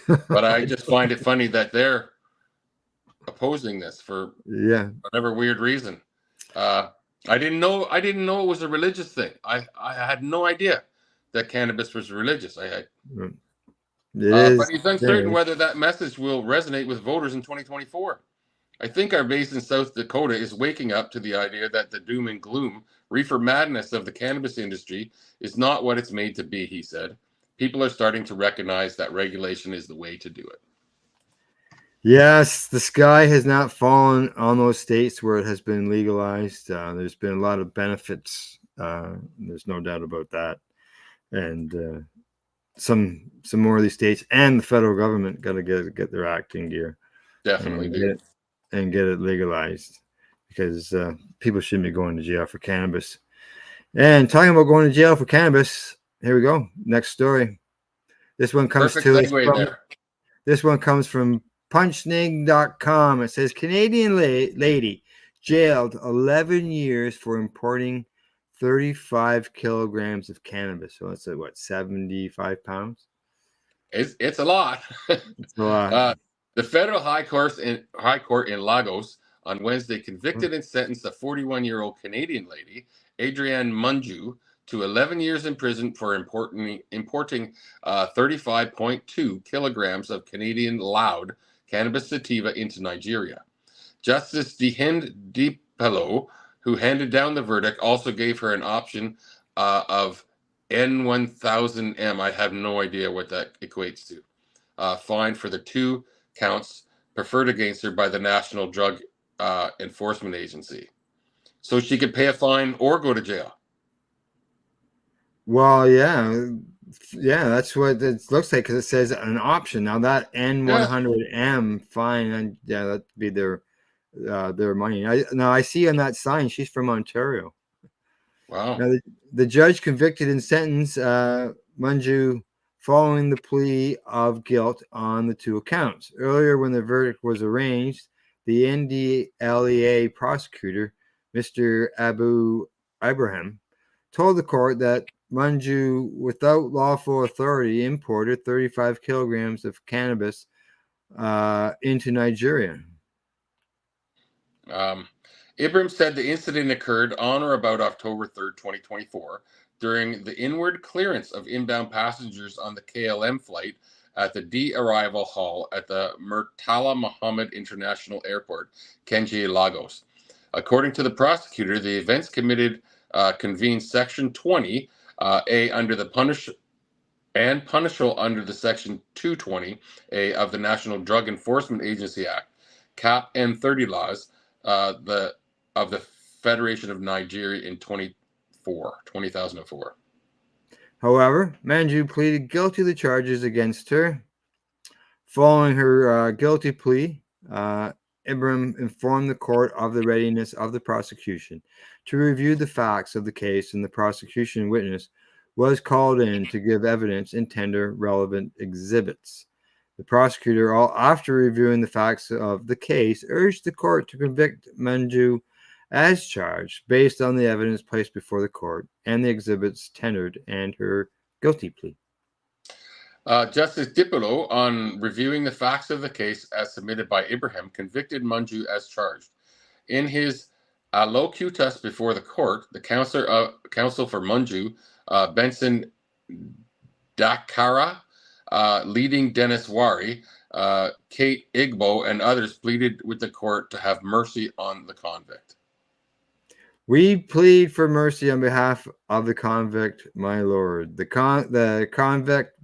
But I just find it funny that they're opposing this for whatever weird reason. I didn't know it was a religious thing. I had no idea that cannabis was religious. But he's uncertain whether that message will resonate with voters in 2024. I think our base in South Dakota is waking up to the idea that the doom and gloom, reefer madness of the cannabis industry is not what it's made to be, he said. People are starting to recognize that regulation is the way to do it. Yes, the sky has not fallen on those states where it has been legalized. There's been a lot of benefits. There's no doubt about that. And some more of these states and the federal government got to get their act in gear. Definitely and get it legalized, because people shouldn't be going to jail for cannabis. And talking about going to jail for cannabis, here we go. Next story. This one comes This one comes from punchnig.com. It says Canadian lady jailed 11 years for importing 35 kilograms of cannabis. So that's what, 75 pounds? It's a lot. It's a lot. The federal high court in Lagos on Wednesday convicted and sentenced a 41-year-old Canadian lady, Adrienne Munju, to 11 years in prison for importing 35.2 kilograms of Canadian loud cannabis sativa into Nigeria. Justice Dihind Dipelo, who handed down the verdict, also gave her an option of N1000M. I have no idea what that equates to. Fine for the 2 counts preferred against her by the National Drug Enforcement Agency. So she could pay a fine or go to jail. Well, yeah, that's what it looks like, because it says an option. Now that N100M fine, and that'd be their money. I see on that sign she's from Ontario. Wow. Now the judge convicted and sentenced Munju following the plea of guilt on the 2 accounts. Earlier, when the verdict was arranged, the NDLEA prosecutor, Mr. Abu Ibrahim, told the court that Munju, without lawful authority, imported 35 kilograms of cannabis into Nigeria. Ibrahim said the incident occurred on or about October 3rd, 2024, during the inward clearance of inbound passengers on the KLM flight at the de-arrival hall at the Murtala Muhammad International Airport, Kenji, Lagos. According to the prosecutor, the events convened Section 20 A under the punishable under the Section 220A of the National Drug Enforcement Agency Act, CAP N30 laws of the Federation of Nigeria in 2004. However, Munju pleaded guilty to the charges against her. Following her guilty plea, Ibrahim informed the court of the readiness of the prosecution to review the facts of the case, and the prosecution witness was called in to give evidence and tender relevant exhibits. The prosecutor, after reviewing the facts of the case, urged the court to convict Munju as charged based on the evidence placed before the court and the exhibits tendered and her guilty plea. Justice Dipelo, on reviewing the facts of the case as submitted by Ibrahim, convicted Munju as charged. In his allocutus before the court, the counsel for Munju, Benson Dakara, leading Dennis Wari, Kate Igbo, and others pleaded with the court to have mercy on the convict. We plead for mercy on behalf of the convict, my lord. The convict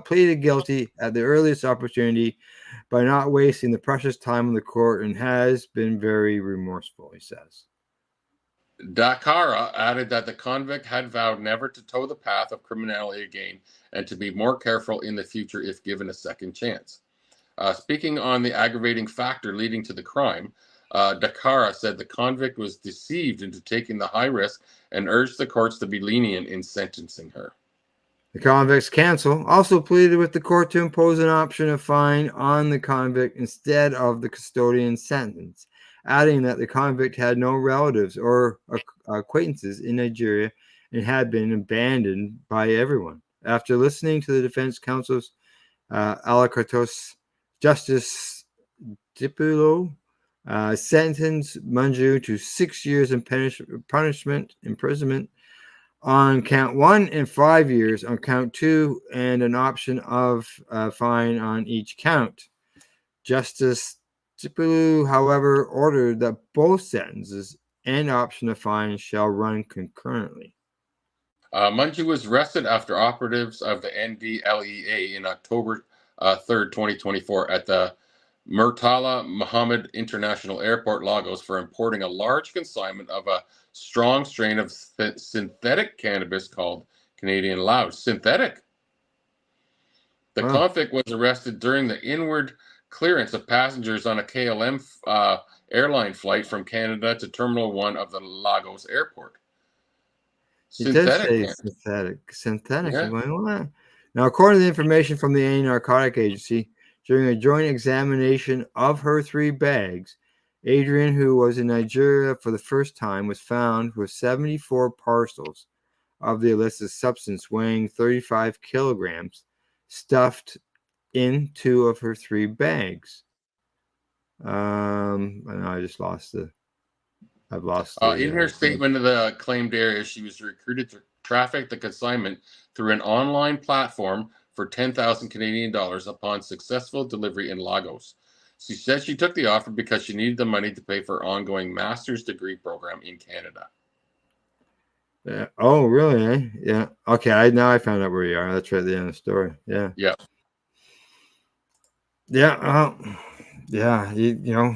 pleaded guilty at the earliest opportunity by not wasting the precious time of the court and has been very remorseful, he says. Dakara added that the convict had vowed never to toe the path of criminality again and to be more careful in the future if given a second chance. Speaking on the aggravating factor leading to the crime, Dakara said the convict was deceived into taking the high risk and urged the courts to be lenient in sentencing her. The convict's counsel also pleaded with the court to impose an option of fine on the convict instead of the custodian's sentence, adding that the convict had no relatives or acquaintances in Nigeria and had been abandoned by everyone. After listening to the defense counsel's Alakartos, Justice Dipulo sentenced Manju to 6 years in imprisonment on count 1 and 5 years on count 2, and an option of fine on each count. Justice Dipulo, however, ordered that both sentences and option of fine shall run concurrently. Manju was arrested after operatives of the NDLEA in October 3rd, 2024 at the Murtala Muhammad International Airport, Lagos, for importing a large consignment of a strong strain of synthetic cannabis called Canadian Loud. Synthetic? The convict was arrested during the inward clearance of passengers on a KLM airline flight from Canada to Terminal 1 of the Lagos Airport. Synthetic. Yeah. Now, according to the information from the Anti-Narcotic Agency, during a joint examination of her 3 bags, Adrian, who was in Nigeria for the first time, was found with 74 parcels of the illicit substance weighing 35 kilograms stuffed in 2 of her 3 bags. I just lost I've lost. In her statement of the claimed area, she was recruited to traffic the consignment through an online platform for 10,000 Canadian dollars upon successful delivery in Lagos. She said she took the offer because she needed the money to pay for her ongoing master's degree program in Canada. Yeah. Oh, really? Eh? Yeah. Okay. Now I found out where you are. That's right at the end of the story. Yeah. Yeah. Yeah. Yeah. You know,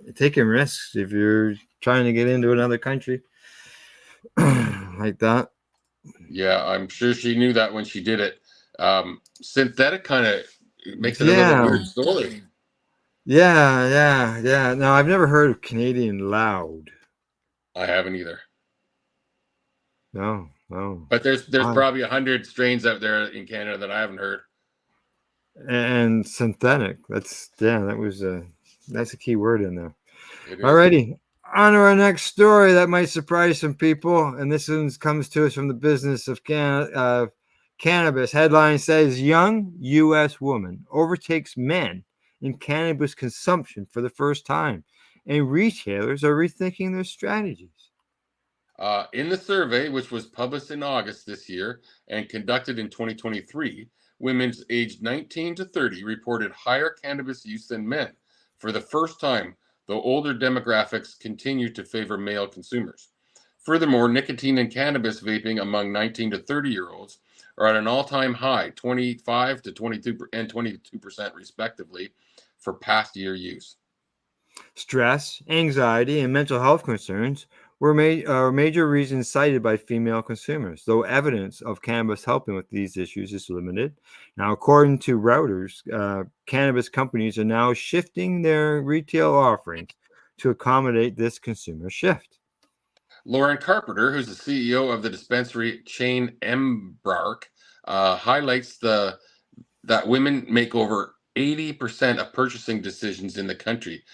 you're taking risks if you're trying to get into another country like that. Yeah, I'm sure she knew that when she did it. Synthetic kind of makes it a little weird story. Yeah. No, I've never heard of Canadian Loud. I haven't either. No. But there's probably 100 strains out there in Canada that I haven't heard. And synthetic. That's a key word in there. Alrighty. On to our next story that might surprise some people, and this one comes to us from the business of cannabis. Headline says, young U.S. woman overtakes men in cannabis consumption for the first time, and retailers are rethinking their strategies. In the survey, which was published in August this year and conducted in 2023, women aged 19 to 30 reported higher cannabis use than men for the first time, though older demographics continue to favor male consumers. Furthermore, nicotine and cannabis vaping among 19 to 30-year-olds are at an all-time high, 25 to 22 and 22% respectively, for past year use. Stress, anxiety, and mental health concerns were major reasons cited by female consumers, though evidence of cannabis helping with these issues is limited. Now, according to Reuters, cannabis companies are now shifting their retail offerings to accommodate this consumer shift. Lauren Carpenter, who's the CEO of the dispensary chain Embark, highlights that women make over 80% of purchasing decisions in the country,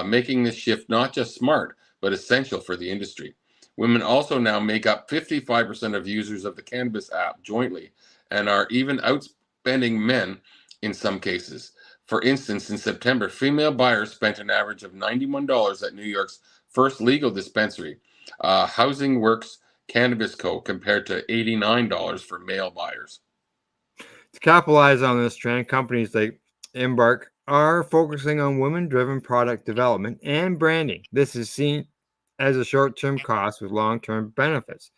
making this shift not just smart, but essential for the industry. Women also now make up 55% of users of the cannabis app jointly and are even outspending men in some cases. For instance, in September, female buyers spent an average of $91 at New York's first legal dispensary, Housing Works Cannabis Co., compared to $89 for male buyers. To capitalize on this trend, companies like Embark are focusing on women-driven product development and branding. This is seen as a short-term cost with long-term benefits,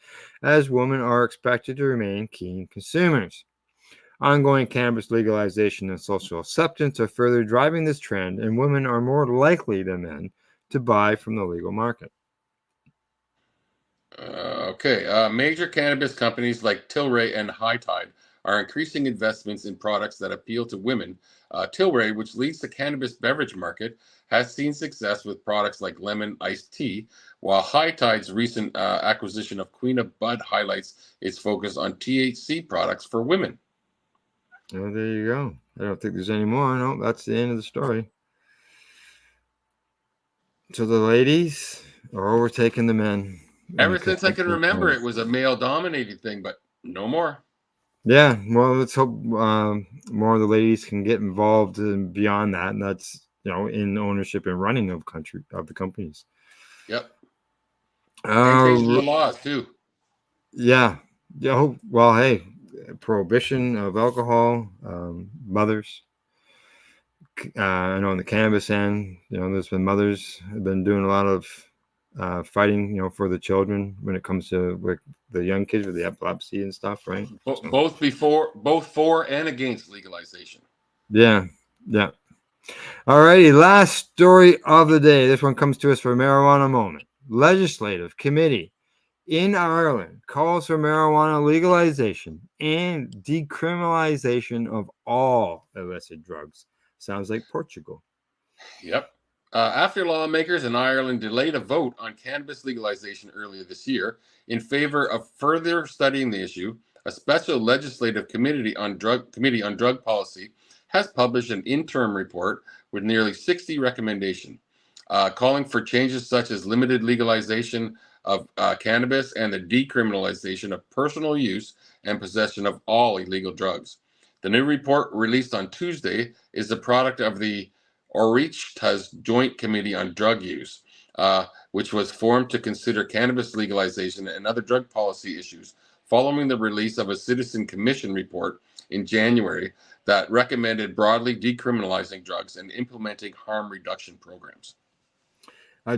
as women are expected to remain keen consumers. Ongoing cannabis legalization and social acceptance are further driving this trend, and women are more likely than men to buy from the legal market. Major cannabis companies like Tilray and High Tide are increasing investments in products that appeal to women. Tilray, which leads the cannabis beverage market, has seen success with products like lemon iced tea, while High Tide's recent acquisition of Queen of Bud highlights its focus on THC products for women. Oh, there you go. I don't think there's any more. No, that's the end of the story. So the ladies are overtaking the men. Ever since I can remember, it was a male-dominated thing, but no more. Yeah, well, let's hope more of the ladies can get involved and beyond that, and that's in ownership and running of the companies. Yep. And changing the laws too. Yeah. Yeah. Well, hey, prohibition of alcohol, mothers. I know on the cannabis end, there's been mothers have been doing a lot of fighting, for the children when it comes to the young kids with the epilepsy and stuff, right? Both for and against legalization. Yeah. Yeah. All righty. Last story of the day. This one comes to us from Marijuana Moment. Legislative Committee in Ireland calls for marijuana legalization and decriminalization of all illicit drugs. Sounds like Portugal. Yep. After lawmakers in Ireland delayed a vote on cannabis legalization earlier this year in favor of further studying the issue, a special legislative committee on drug policy has published an interim report with nearly 60 recommendations, calling for changes such as limited legalization of cannabis and the decriminalization of personal use and possession of all illegal drugs. The new report, released on Tuesday, is the product of the Oireachtas Joint Committee on Drug Use, which was formed to consider cannabis legalization and other drug policy issues following the release of a Citizen Commission report in January that recommended broadly decriminalizing drugs and implementing harm reduction programs.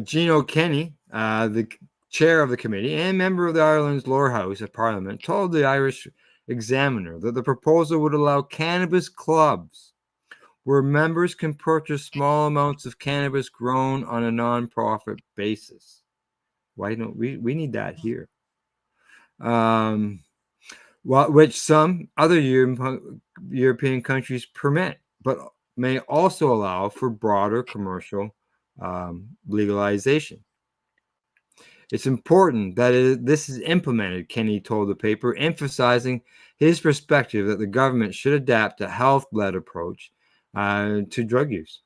Gino Kenny, the chair of the committee and member of the Ireland's lower house of Parliament, told the Irish Examiner that the proposal would allow cannabis clubs where members can purchase small amounts of cannabis grown on a non-profit basis. Why don't we need that here? Which some other European countries permit, but may also allow for broader commercial legalization. It's important that this is implemented, Kenny told the paper, emphasizing his perspective that the government should adapt a health-led approach to drug use.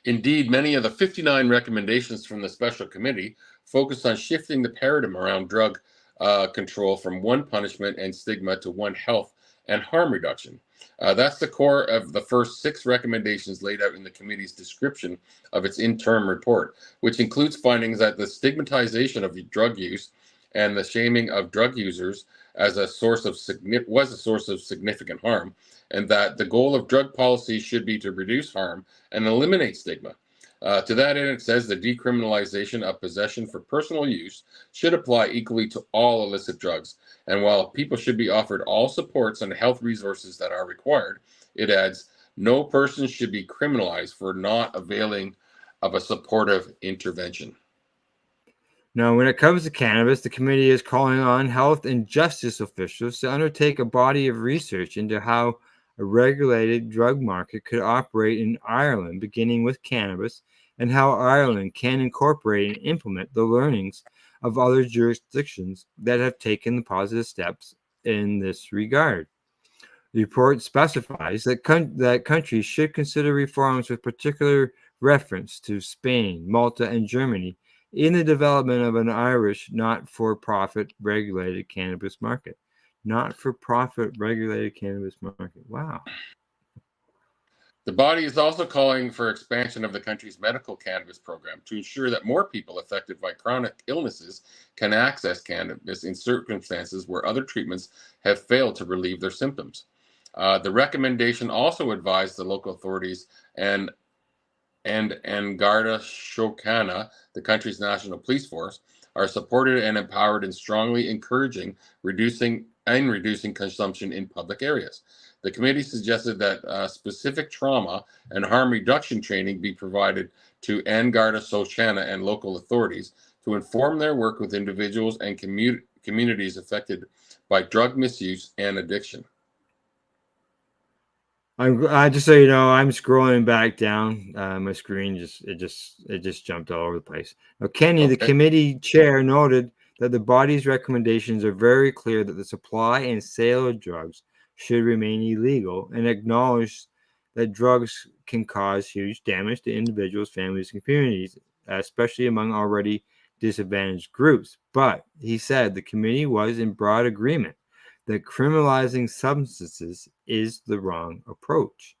Indeed, many of the 59 recommendations from the special committee focused on shifting the paradigm around drug control from one punishment and stigma to one health and harm reduction. That's the core of the first 6 recommendations laid out in the committee's description of its interim report, which includes findings that the stigmatization of drug use and the shaming of drug users as a source of significant harm, and that the goal of drug policy should be to reduce harm and eliminate stigma. To that end, it says the decriminalization of possession for personal use should apply equally to all illicit drugs. And while people should be offered all supports and health resources that are required, it adds, no person should be criminalized for not availing of a supportive intervention. Now, when it comes to cannabis, the committee is calling on health and justice officials to undertake a body of research into how a regulated drug market could operate in Ireland, beginning with cannabis, and how Ireland can incorporate and implement the learnings of other jurisdictions that have taken the positive steps in this regard. The report specifies that countries should consider reforms with particular reference to Spain, Malta, and Germany in the development of an Irish not-for-profit regulated cannabis market. Not-for-profit regulated cannabis market. Wow. The body is also calling for expansion of the country's medical cannabis program to ensure that more people affected by chronic illnesses can access cannabis in circumstances where other treatments have failed to relieve their symptoms. The recommendation also advised the local authorities and Garda Síochána, the country's national police force, are supported and empowered in strongly encouraging reducing consumption in public areas. The committee suggested that specific trauma and harm reduction training be provided to Garda Síochána and local authorities to inform their work with individuals and communities affected by drug misuse and addiction. I just so you know, I'm scrolling back down. My screen just jumped all over the place. Now, Kenny, the committee chair, noted that the body's recommendations are very clear that the supply and sale of drugs should remain illegal, and acknowledged that drugs can cause huge damage to individuals, families, and communities, especially among already disadvantaged groups. But he said the committee was in broad agreement that criminalizing substances is the wrong approach.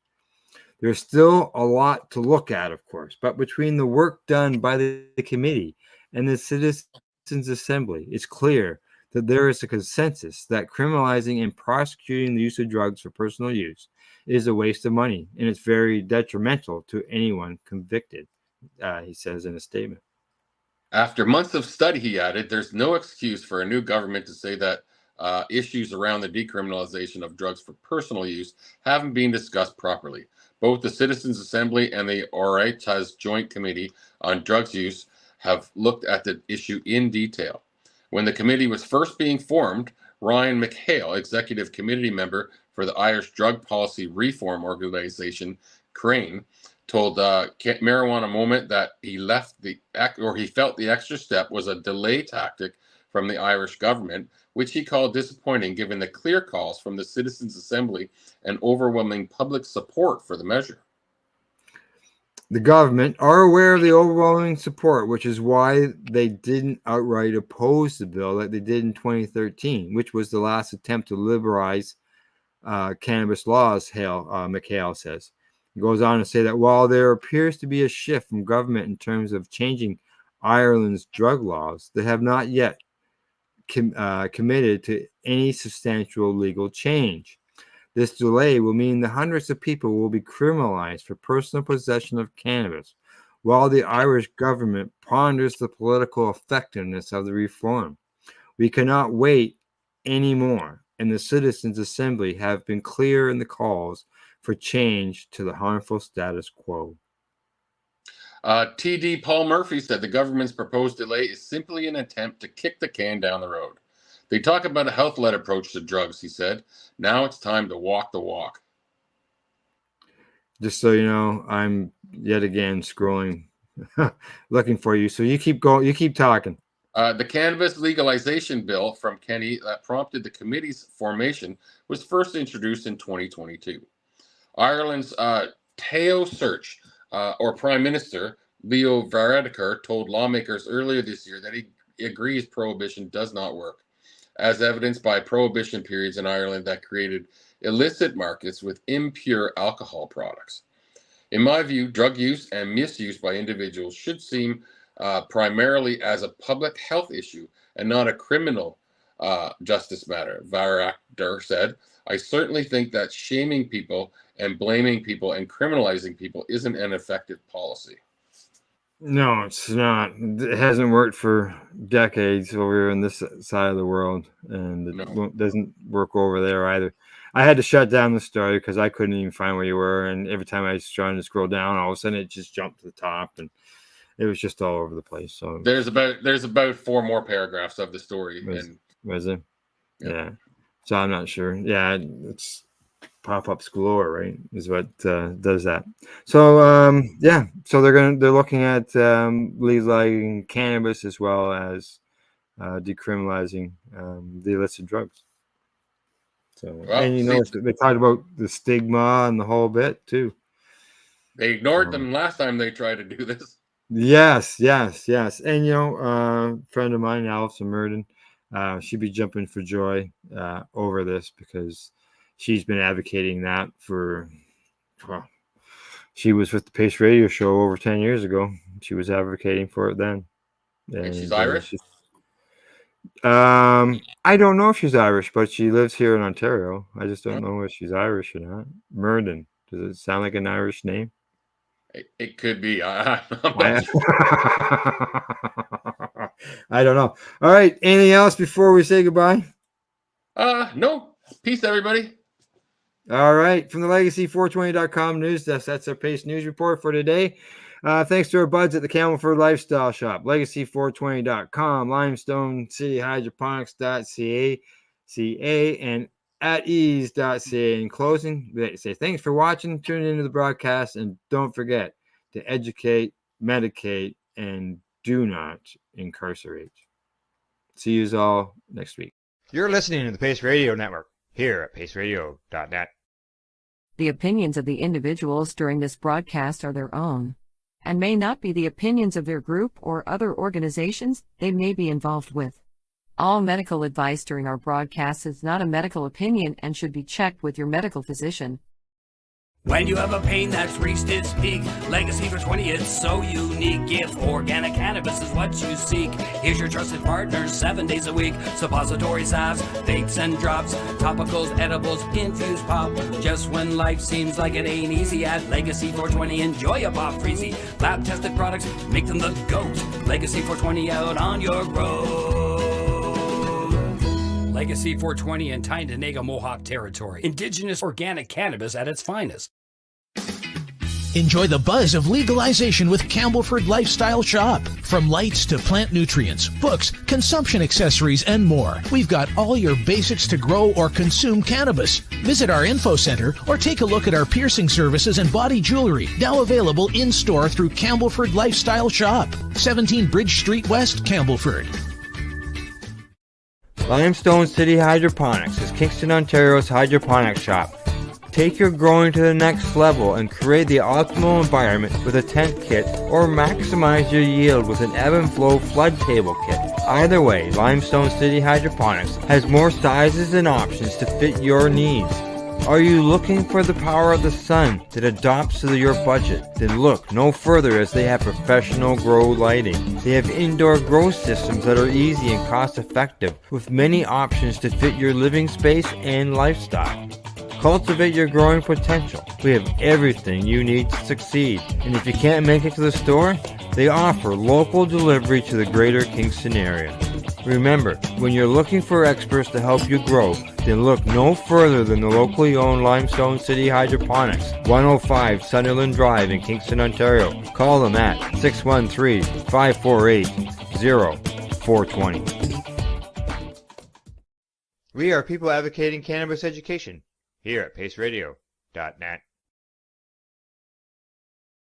There's still a lot to look at, of course, but between the work done by the committee and the Citizens Assembly, it's clear that there is a consensus that criminalizing and prosecuting the use of drugs for personal use is a waste of money, and it's very detrimental to anyone convicted, he says in a statement. After months of study, he added, there's no excuse for a new government to say that issues around the decriminalization of drugs for personal use haven't been discussed properly. Both the Citizens Assembly and the At-Eze Joint Committee on Drugs Use have looked at the issue in detail. When the committee was first being formed, Ryan McHale, executive committee member for the Irish Drug Policy Reform Organization, CRANE, told Marijuana Moment that he felt the extra step was a delay tactic from the Irish government, which he called disappointing given the clear calls from the Citizens Assembly and overwhelming public support for the measure. The government are aware of the overwhelming support, which is why they didn't outright oppose the bill like they did in 2013, which was the last attempt to liberalize cannabis laws, McHale says. He goes on to say that while there appears to be a shift from government in terms of changing Ireland's drug laws, they have not yet committed to any substantial legal change. This delay will mean that hundreds of people will be criminalized for personal possession of cannabis, while the Irish government ponders the political effectiveness of the reform. We cannot wait anymore, and the Citizens Assembly have been clear in the calls for change to the harmful status quo. TD Paul Murphy said the government's proposed delay is simply an attempt to kick the can down the road. They talk about a health-led approach to drugs, he said. Now it's time to walk the walk. Just so you know, I'm yet again scrolling, looking for you. So you keep going. You keep talking. The cannabis legalization bill from Kenny that prompted the committee's formation was first introduced in 2022. Ireland's Taoiseach Search, or Prime Minister Leo Varadkar, told lawmakers earlier this year that he agrees prohibition does not work, as evidenced by prohibition periods in Ireland that created illicit markets with impure alcohol products. In my view, drug use and misuse by individuals should seem primarily as a public health issue and not a criminal justice matter, Varadkar said. I certainly think that shaming people and blaming people and criminalizing people isn't an effective policy. No, it's not. It hasn't worked for decades over here on this side of the world, and it doesn't work over there either. I had to shut down the story because I couldn't even find where you were, and every time I was trying to scroll down, all of a sudden it just jumped to the top, and it was just all over the place. So there's about 4 more paragraphs of the story. Was it? Yeah. So I'm not sure. Yeah, it's pop-ups galore, right? Is what does that. So yeah, so they're looking at legalizing cannabis as well as decriminalizing the illicit drugs. So and they talked about the stigma and the whole bit too. They ignored them last time they tried to do this. Yes. And a friend of mine, Alison Murden, she'd be jumping for joy over this because she's been advocating that for, she was with the P.A.C.E radio show over 10 years ago. She was advocating for it then. And she's Irish? I don't know if she's Irish, but she lives here in Ontario. I just don't know if she's Irish or not. Murden. Does it sound like an Irish name? It could be. I'm not sure. I don't know. All right. Anything else before we say goodbye? No. Peace, everybody. All right. From the Legacy420.com news desk, that's our P.A.C.E News Report for today. Thanks to our buds at the Campbellford Lifestyle Shop, Legacy420.com, Limestone City Hydroponics.ca, and At-Eze.ca. In closing, we say thanks for watching, tuning into the broadcast, and don't forget to educate, medicate, and do not incarcerate. See you all next week. You're listening to the P.A.C.E Radio Network here at PACERadio.net. The opinions of the individuals during this broadcast are their own, and may not be the opinions of their group or other organizations they may be involved with. All medical advice during our broadcast is not a medical opinion and should be checked with your medical physician. When you have a pain that's reached its peak, Legacy for 20 is so unique. If organic cannabis is what you seek, here's your trusted partner 7 days a week. Suppository salves, vapes and drops, topicals, edibles, infused pop. Just when life seems like it ain't easy, at Legacy 420 enjoy a pop freezy. Lab tested products make them the GOAT. Legacy 420 out on your road. Legacy 420 in Tyndonega Mohawk territory. Indigenous organic cannabis at its finest. Enjoy the buzz of legalization with Campbellford Lifestyle Shop. From lights to plant nutrients, books, consumption accessories, and more, we've got all your basics to grow or consume cannabis. Visit our info center or take a look at our piercing services and body jewelry, now available in-store through Campbellford Lifestyle Shop, 17 Bridge Street West, Campbellford. Limestone City Hydroponics is Kingston, Ontario's hydroponics shop. Take your growing to the next level and create the optimal environment with a tent kit, or maximize your yield with an ebb and flow flood table kit. Either way, Limestone City Hydroponics has more sizes and options to fit your needs. Are you looking for the power of the sun that adapts to your budget? Then look no further, as they have professional grow lighting. They have indoor grow systems that are easy and cost effective, with many options to fit your living space and lifestyle. Cultivate your growing potential. We have everything you need to succeed. And if you can't make it to the store, they offer local delivery to the greater Kingston area. Remember, when you're looking for experts to help you grow, then look no further than the locally owned Limestone City Hydroponics, 105 Sunderland Drive in Kingston, Ontario. Call them at 613-548-0420. We are people advocating cannabis education here at PACERadio.net.